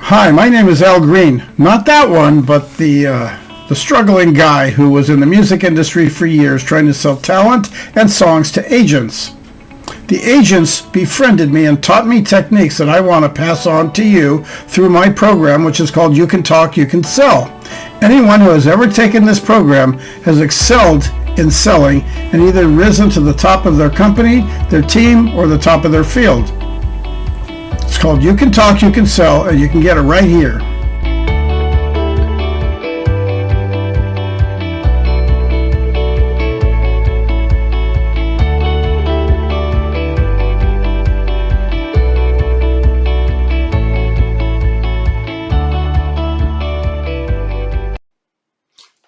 Hi, my name is Al Green. Not that one, but the struggling guy who was in the music industry for years trying to sell talent and songs to agents. The agents befriended me and taught me techniques that I want to pass on to you through my program, which is called You Can Talk, You Can Sell. Anyone who has ever taken this program has excelled in selling and either risen to the top of their company, their team, or the top of their field. It's called You Can Talk, You Can Sell, and you can get it right here.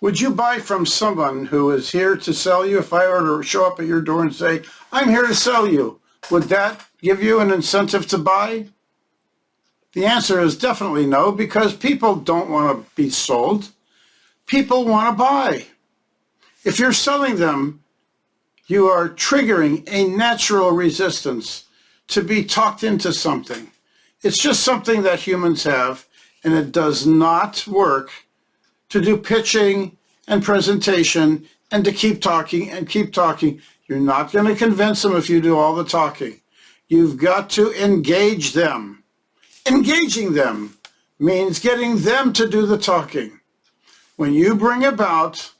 Would you buy from someone who is here to sell you? If I were to show up at your door and say, I'm here to sell you, would that give you an incentive to buy? The answer is definitely no, because people don't want to be sold. People want to buy. If you're selling them, you are triggering a natural resistance to be talked into something. It's just something that humans have, and it does not work to do pitching and presentation and to keep talking and keep talking. You're not going to convince them if you do all the talking. You've got to engage them. Engaging them means getting them to do the talking. When you bring about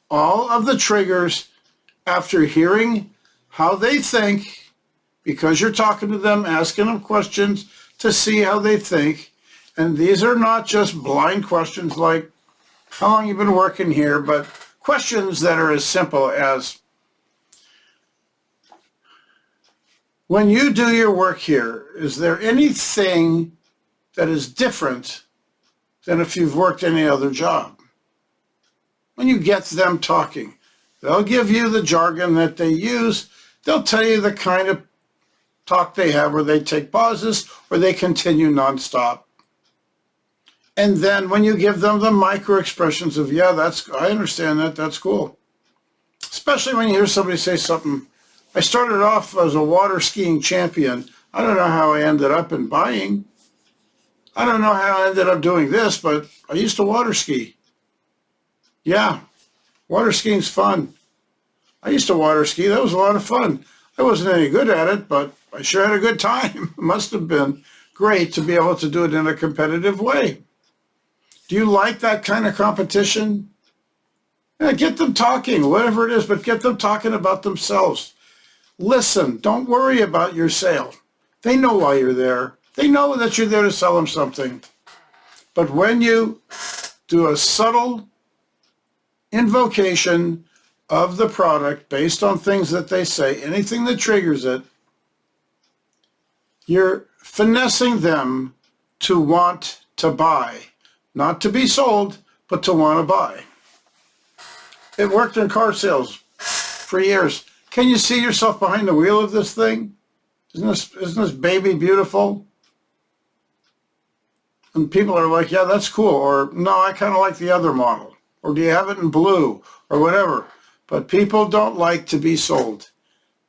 all of the triggers after hearing how they think, because you're talking to them, asking them questions to see how they think, and these are not just blind questions like, how long you been working here, but questions that are as simple as, when you do your work here, is there anything that is different than if you've worked any other job? When you get them talking, they'll give you the jargon that they use. They'll tell you the kind of talk they have where they take pauses or they continue nonstop. And then when you give them the micro expressions of, yeah, I understand that, that's cool. Especially when you hear somebody say something, I started off as a water skiing champion. I don't know how I ended up in buying. I don't know how I ended up doing this, but I used to water ski. Yeah, water skiing's fun. I used to water ski. That was a lot of fun. I wasn't any good at it, but I sure had a good time. It must have been great to be able to do it in a competitive way. Do you like that kind of competition? Yeah, get them talking, whatever it is, but get them talking about themselves. Listen, don't worry about your sale. They know why you're there. They know that you're there to sell them something. But when you do a subtle invocation of the product based on things that they say, anything that triggers it, you're finessing them to want to buy. Not to be sold, but to want to buy. It worked in car sales for years. Can you see yourself behind the wheel of this thing? Isn't this baby beautiful? And people are like, yeah, that's cool. Or, no, I kind of like the other model. Or do you have it in blue? Or whatever. But people don't like to be sold.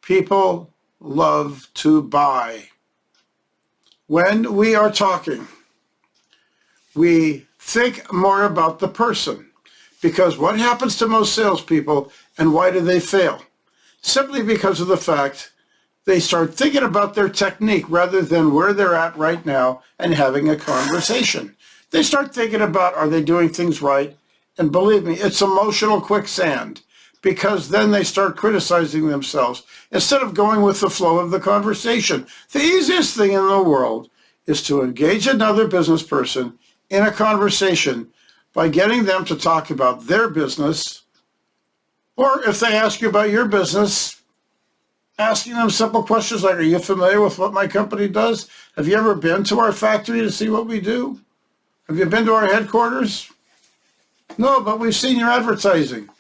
People love to buy. When we are talking, we think more about the person. Because what happens to most salespeople and why do they fail? Simply because of the fact they start thinking about their technique rather than where they're at right now and having a conversation. They start thinking about, are they doing things right? And believe me, it's emotional quicksand, because then they start criticizing themselves instead of going with the flow of the conversation. The easiest thing in the world is to engage another business person in a conversation by getting them to talk about their business, or if they ask you about your business, asking them simple questions like, are you familiar with what my company does? Have you ever been to our factory to see what we do? Have you been to our headquarters? No, but we've seen your advertising.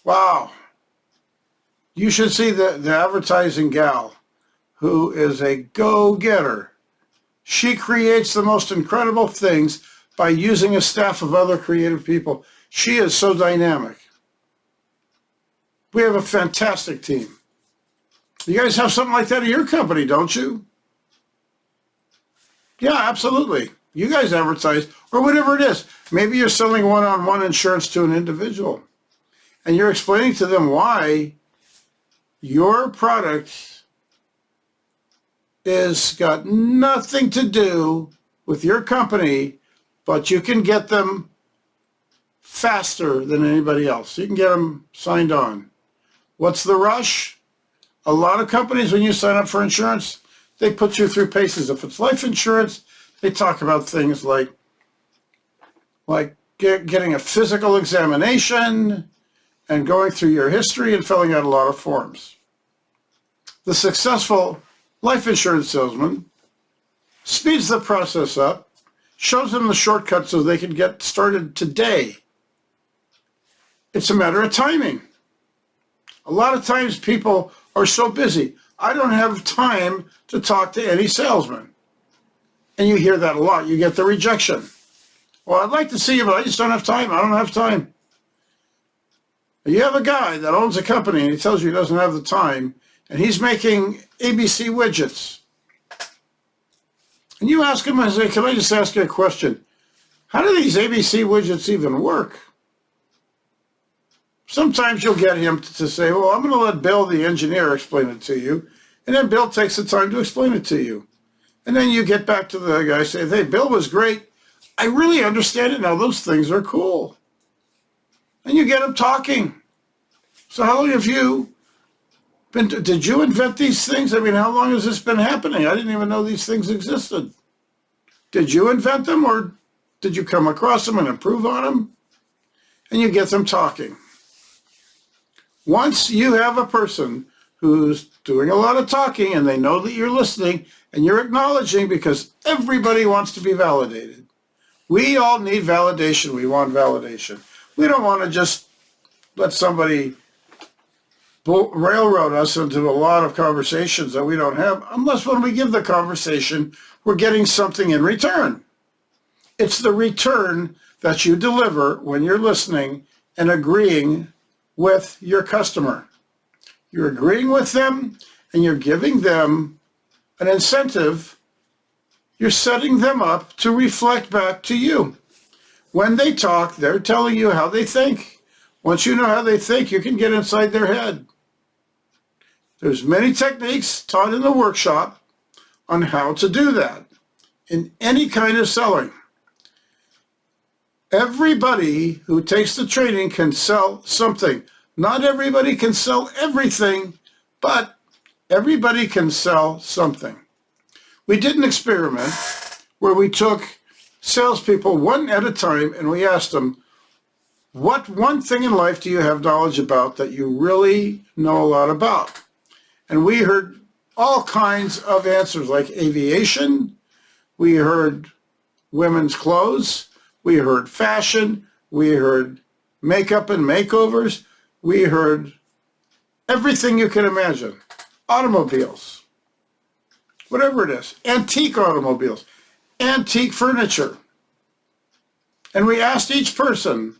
Wow. You should see the advertising gal, who is a go-getter. She creates the most incredible things by using a staff of other creative people. She is so dynamic. We have a fantastic team. You guys have something like that at your company, don't you? Yeah, absolutely. You guys advertise, or whatever it is. Maybe you're selling one-on-one insurance to an individual, and you're explaining to them why your product is got nothing to do with your company, but you can get them faster than anybody else. You can get them signed on. What's the rush? A lot of companies, when you sign up for insurance, they put you through paces. If it's life insurance, they talk about things like getting a physical examination and going through your history and filling out a lot of forms. The successful life insurance salesman speeds the process up, shows them the shortcut so they can get started today. It's a matter of timing. A lot of times people are so busy. I don't have time to talk to any salesman. And you hear that a lot. You get the rejection. Well, I'd like to see you, but I just don't have time. I don't have time. You have a guy that owns a company and he tells you he doesn't have the time, and he's making ABC widgets. And you ask him, I say, can I just ask you a question? How do these ABC widgets even work? Sometimes you'll get him to say, well, I'm going to let Bill, the engineer, explain it to you. And then Bill takes the time to explain it to you. And then you get back to the guy and say, hey, Bill was great. I really understand it now. Those things are cool. And you get him talking. So how long have you been, did you invent these things? I mean, how long has this been happening? I didn't even know these things existed. Did you invent them, or did you come across them and improve on them? And you get them talking. Once you have a person who's doing a lot of talking and they know that you're listening and you're acknowledging, because everybody wants to be validated. We all need validation. We want validation. We don't want to just let somebody railroad us into a lot of conversations that we don't have, unless when we give the conversation, we're getting something in return. It's the return that you deliver when you're listening and agreeing with your customer. You're agreeing with them and you're giving them an incentive. You're setting them up to reflect back to you. When they talk, they're telling you how they think. Once you know how they think, you can get inside their head. There's many techniques taught in the workshop on how to do that in any kind of selling. Everybody who takes the training can sell something. Not everybody can sell everything, but everybody can sell something. We did an experiment where we took salespeople one at a time and we asked them, what one thing in life do you have knowledge about that you really know a lot about? And we heard all kinds of answers, like aviation, we heard women's clothes, we heard fashion, we heard makeup and makeovers, we heard everything you can imagine. Automobiles, whatever it is, antique automobiles, antique furniture. And we asked each person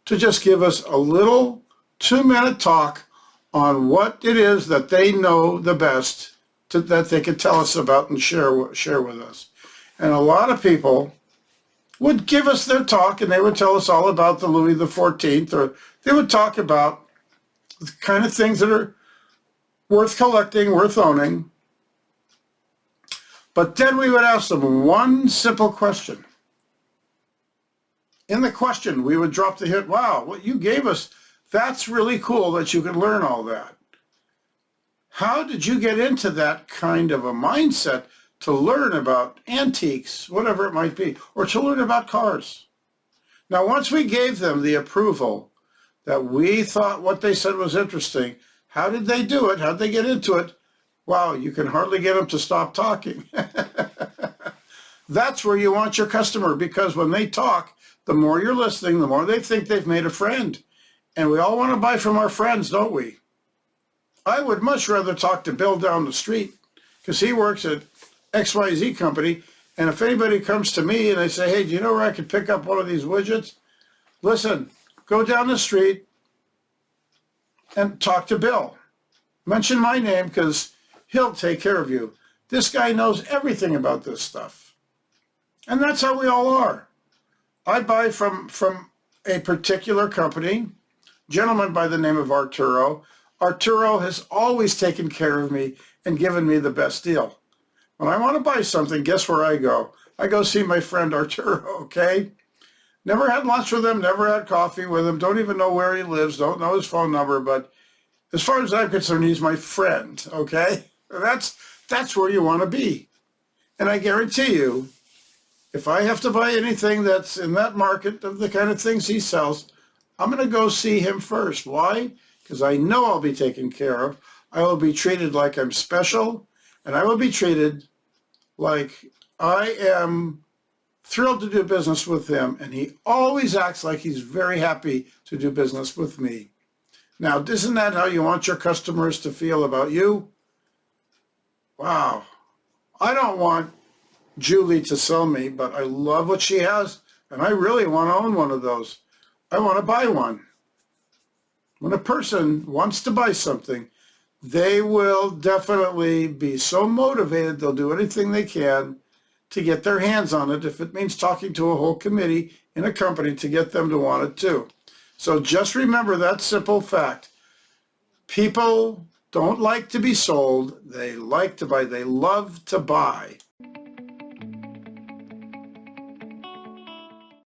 to just give us a little 2-minute talk on what it is that they know the best that they could tell us about and share with us. And a lot of people would give us their talk and they would tell us all about the Louis XIV, or they would talk about the kind of things that are worth collecting, worth owning. But then we would ask them one simple question. In the question, we would drop the hint, wow, what you gave us, that's really cool that you could learn all that. How did you get into that kind of a mindset to learn about antiques, whatever it might be, or to learn about cars? Now, once we gave them the approval that we thought what they said was interesting, how did they do it? How did they get into it? Wow, you can hardly get them to stop talking. That's where you want your customer, because when they talk, the more you're listening, the more they think they've made a friend. And we all want to buy from our friends, don't we? I would much rather talk to Bill down the street, because he works at XYZ company, and if anybody comes to me and they say, hey, do you know where I could pick up one of these widgets? Listen, go down the street and talk to Bill. Mention my name, because he'll take care of you. This guy knows everything about this stuff. And that's how we all are. I buy from a particular company, gentleman by the name of Arturo. Arturo has always taken care of me and given me the best deal. When I want to buy something, guess where I go? I go see my friend Arturo, okay? Never had lunch with him, never had coffee with him, don't even know where he lives, don't know his phone number, but as far as I'm concerned, he's my friend, okay? That's where you want to be. And I guarantee you, if I have to buy anything that's in that market of the kind of things he sells, I'm going to go see him first. Why? Because I know I'll be taken care of. I will be treated like I'm special, and I will be treated like I am thrilled to do business with him, and he always acts like he's very happy to do business with me. Now, isn't that how you want your customers to feel about you? Wow. I don't want Julie to sell me, but I love what she has, and I really want to own one of those. I want to buy one. When a person wants to buy something, they will definitely be so motivated, they'll do anything they can to get their hands on it, if it means talking to a whole committee in a company to get them to want it too. So just remember that simple fact. People don't like to be sold, they like to buy, they love to buy.